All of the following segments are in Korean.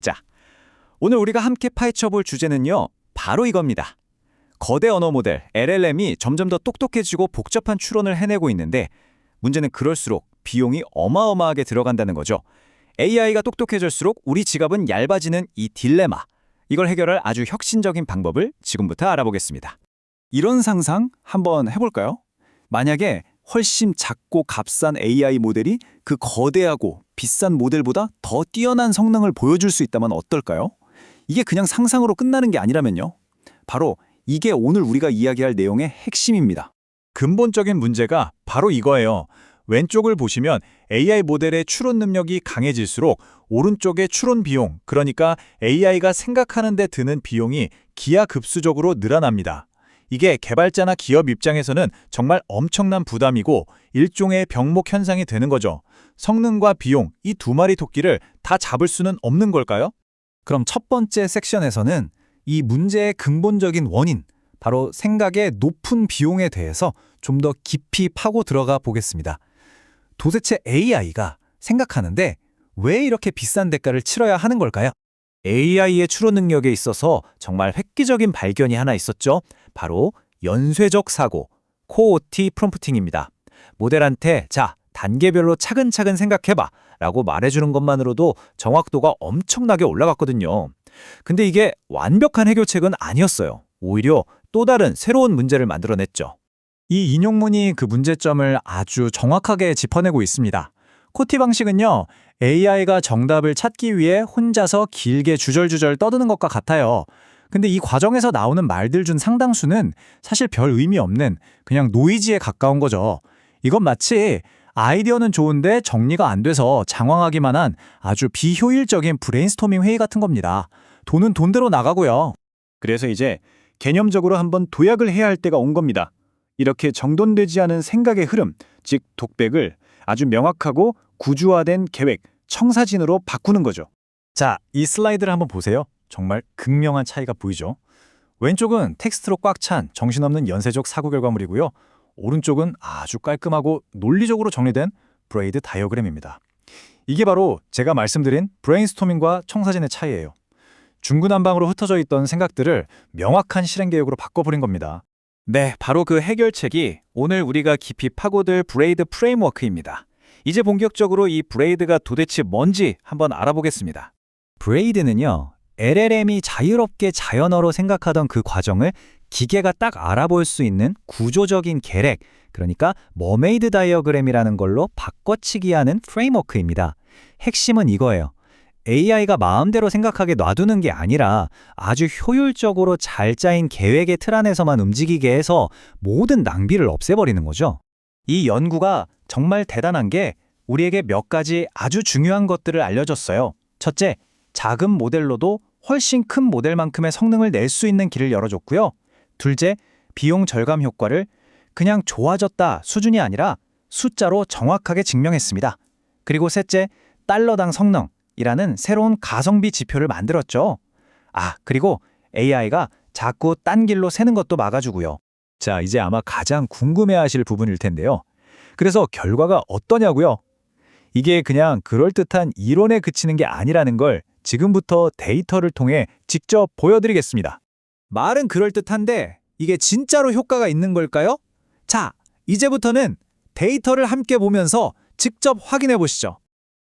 자, 오늘 우리가 함께 파헤쳐 볼 주제는요. 바로 이겁니다. 거대 언어 모델 LLM이 점점 더 똑똑해지고 복잡한 추론을 해내고 있는데 문제는 그럴수록 비용이 어마어마하게 들어간다는 거죠. AI가 똑똑해질수록 우리 지갑은 얇아지는 이 딜레마. 이걸 해결할 아주 혁신적인 방법을 지금부터 알아보겠습니다. 이런 상상 한번 해볼까요? 만약에 훨씬 작고 값싼 AI 모델이 그 거대하고 비싼 모델보다 더 뛰어난 성능을 보여줄 수 있다면 어떨까요? 이게 그냥 상상으로 끝나는 게 아니라면요. 바로 이게 오늘 우리가 이야기할 내용의 핵심입니다. 근본적인 문제가 바로 이거예요. 왼쪽을 보시면 AI 모델의 추론 능력이 강해질수록 오른쪽의 추론 비용, 그러니까 AI가 생각하는 데 드는 비용이 기하급수적으로 늘어납니다. 이게 개발자나 기업 입장에서는 정말 엄청난 부담이고 일종의 병목 현상이 되는 거죠. 성능과 비용, 이 두 마리 토끼를 다 잡을 수는 없는 걸까요? 그럼 첫 번째 섹션에서는 이 문제의 근본적인 원인, 바로 생각의 높은 비용에 대해서 좀 더 깊이 파고 들어가 보겠습니다. 도대체 AI가 생각하는데 왜 이렇게 비싼 대가를 치러야 하는 걸까요? AI의 추론 능력에 있어서 정말 획기적인 발견이 하나 있었죠. 바로 연쇄적 사고, 코오티 프롬프팅입니다. 모델한테 자, 단계별로 차근차근 생각해봐 라고 말해주는 것만으로도 정확도가 엄청나게 올라갔거든요. 근데 이게 완벽한 해결책은 아니었어요. 오히려 또 다른 새로운 문제를 만들어냈죠. 이 인용문이 그 문제점을 아주 정확하게 짚어내고 있습니다. 코티 방식은요, AI가 정답을 찾기 위해 혼자서 길게 주절주절 떠드는 것과 같아요. 근데 이 과정에서 나오는 말들 중 상당수는 사실 별 의미 없는 그냥 노이즈에 가까운 거죠. 이건 마치 아이디어는 좋은데 정리가 안 돼서 장황하기만 한 아주 비효율적인 브레인스토밍 회의 같은 겁니다. 돈은 돈대로 나가고요. 그래서 이제 개념적으로 한번 도약을 해야 할 때가 온 겁니다. 이렇게 정돈되지 않은 생각의 흐름, 즉 독백을 아주 명확하고 구조화된 계획, 청사진으로 바꾸는 거죠. 자, 이 슬라이드를 한번 보세요. 정말 극명한 차이가 보이죠? 왼쪽은 텍스트로 꽉 찬 정신없는 연쇄적 사고 결과물이고요. 오른쪽은 아주 깔끔하고 논리적으로 정리된 브레이드 다이어그램입니다. 이게 바로 제가 말씀드린 브레인스토밍과 청사진의 차이예요. 중구난방으로 흩어져 있던 생각들을 명확한 실행 계획으로 바꿔버린 겁니다. 네, 바로 그 해결책이 오늘 우리가 깊이 파고들 브레이드 프레임워크입니다. 이제 본격적으로 이 브레이드가 도대체 뭔지 한번 알아보겠습니다. 브레이드는요, LLM이 자유롭게 자연어로 생각하던 그 과정을 기계가 딱 알아볼 수 있는 구조적인 계획, 그러니까 머메이드 다이어그램이라는 걸로 바꿔치기 하는 프레임워크입니다. 핵심은 이거예요. AI가 마음대로 생각하게 놔두는 게 아니라 아주 효율적으로 잘 짜인 계획의 틀 안에서만 움직이게 해서 모든 낭비를 없애버리는 거죠. 이 연구가 정말 대단한 게 우리에게 몇 가지 아주 중요한 것들을 알려줬어요. 첫째, 작은 모델로도 훨씬 큰 모델만큼의 성능을 낼 수 있는 길을 열어줬고요. 둘째, 비용 절감 효과를 그냥 좋아졌다 수준이 아니라 숫자로 정확하게 증명했습니다. 그리고 셋째, 달러당 성능이라는 새로운 가성비 지표를 만들었죠. 그리고 AI가 자꾸 딴 길로 새는 것도 막아주고요. 자, 이제 아마 가장 궁금해하실 부분일 텐데요. 그래서 결과가 어떠냐고요? 이게 그냥 그럴듯한 이론에 그치는 게 아니라는 걸 지금부터 데이터를 통해 직접 보여드리겠습니다. 말은 그럴듯한데 이게 진짜로 효과가 있는 걸까요? 자, 이제부터는 데이터를 함께 보면서 직접 확인해 보시죠.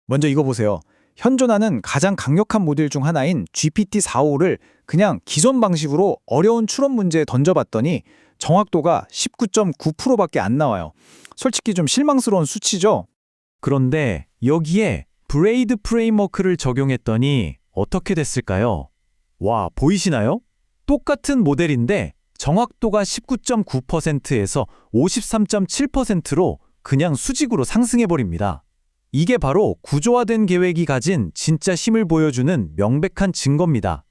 먼저 이거 보세요. 현존하는 가장 강력한 모델 중 하나인 GPT-4.5를 그냥 기존 방식으로 어려운 추론 문제에 던져봤더니 정확도가 19.9%밖에 안 나와요. 솔직히 좀 실망스러운 수치죠? 그런데 여기에 브레이드 프레임워크를 적용했더니 어떻게 됐을까요? 와, 보이시나요? 똑같은 모델인데 정확도가 19.9%에서 53.7%로 그냥 수직으로 상승해버립니다. 이게 바로 구조화된 계획이 가진 진짜 힘을 보여주는 명백한 증거입니다.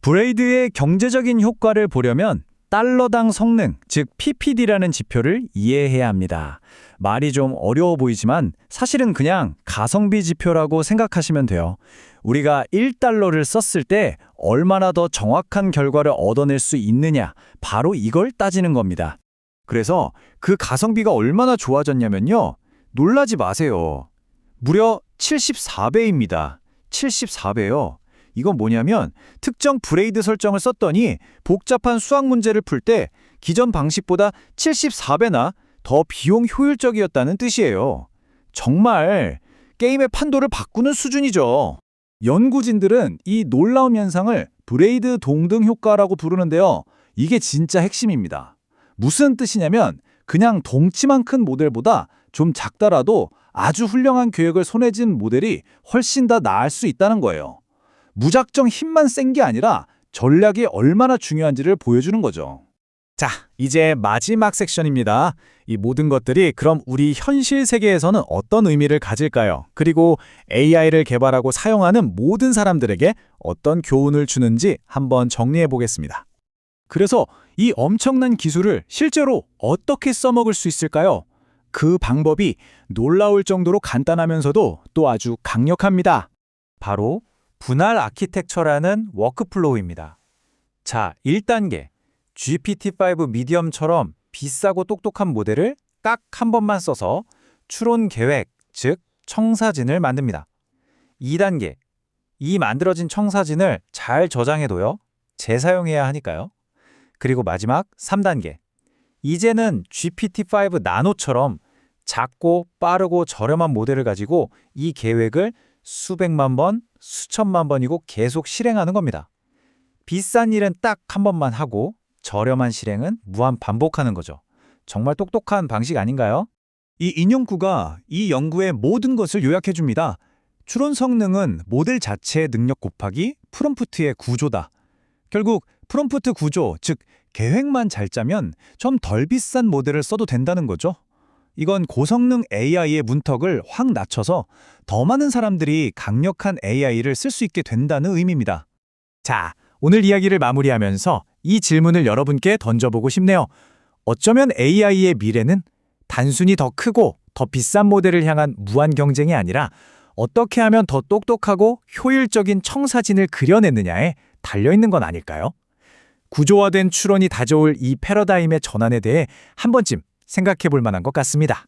브레이드의 경제적인 효과를 보려면 달러당 성능, 즉 PPD라는 지표를 이해해야 합니다. 말이 좀 어려워 보이지만 사실은 그냥 가성비 지표라고 생각하시면 돼요. 우리가 1달러를 썼을 때 얼마나 더 정확한 결과를 얻어낼 수 있느냐, 바로 이걸 따지는 겁니다. 그래서 그 가성비가 얼마나 좋아졌냐면요. 놀라지 마세요. 무려 74배입니다. 74배요. 이건 뭐냐면 특정 브레이드 설정을 썼더니 복잡한 수학 문제를 풀 때 기존 방식보다 74배나 더 비용 효율적이었다는 뜻이에요. 정말 게임의 판도를 바꾸는 수준이죠. 연구진들은 이 놀라운 현상을 브레이드 동등 효과라고 부르는데요. 이게 진짜 핵심입니다. 무슨 뜻이냐면 그냥 덩치만 큰 모델보다 좀 작더라도 아주 훌륭한 계획을 손에 쥔 모델이 훨씬 더 나을 수 있다는 거예요. 무작정 힘만 센 게 아니라 전략이 얼마나 중요한지를 보여주는 거죠. 자, 이제 마지막 섹션입니다. 이 모든 것들이 그럼 우리 현실 세계에서는 어떤 의미를 가질까요? 그리고 AI를 개발하고 사용하는 모든 사람들에게 어떤 교훈을 주는지 한번 정리해 보겠습니다. 그래서 이 엄청난 기술을 실제로 어떻게 써먹을 수 있을까요? 그 방법이 놀라울 정도로 간단하면서도 또 아주 강력합니다. 바로 분할 아키텍처라는 워크플로우입니다. 자, 1단계. GPT-5 미디엄처럼 비싸고 똑똑한 모델을 딱 한 번만 써서 추론 계획, 즉 청사진을 만듭니다. 2단계. 이 만들어진 청사진을 잘 저장해둬요. 재사용해야 하니까요. 그리고 마지막 3단계. 이제는 GPT-5 나노처럼 작고 빠르고 저렴한 모델을 가지고 이 계획을 수백만 번, 수천만 번이고 계속 실행하는 겁니다. 비싼 일은 딱 한 번만 하고 저렴한 실행은 무한 반복하는 거죠. 정말 똑똑한 방식 아닌가요? 이 인용구가 이 연구의 모든 것을 요약해줍니다. 추론 성능은 모델 자체의 능력 곱하기 프롬프트의 구조다. 결국 프롬프트 구조, 즉 계획만 잘 짜면 좀 덜 비싼 모델을 써도 된다는 거죠. 이건 고성능 AI의 문턱을 확 낮춰서 더 많은 사람들이 강력한 AI를 쓸 수 있게 된다는 의미입니다. 자, 오늘 이야기를 마무리하면서 이 질문을 여러분께 던져보고 싶네요. 어쩌면 AI의 미래는 단순히 더 크고 더 비싼 모델을 향한 무한 경쟁이 아니라 어떻게 하면 더 똑똑하고 효율적인 청사진을 그려내느냐에 달려있는 건 아닐까요? 구조화된 추론이 다져올 이 패러다임의 전환에 대해 한 번쯤 생각해 볼 만한 것 같습니다.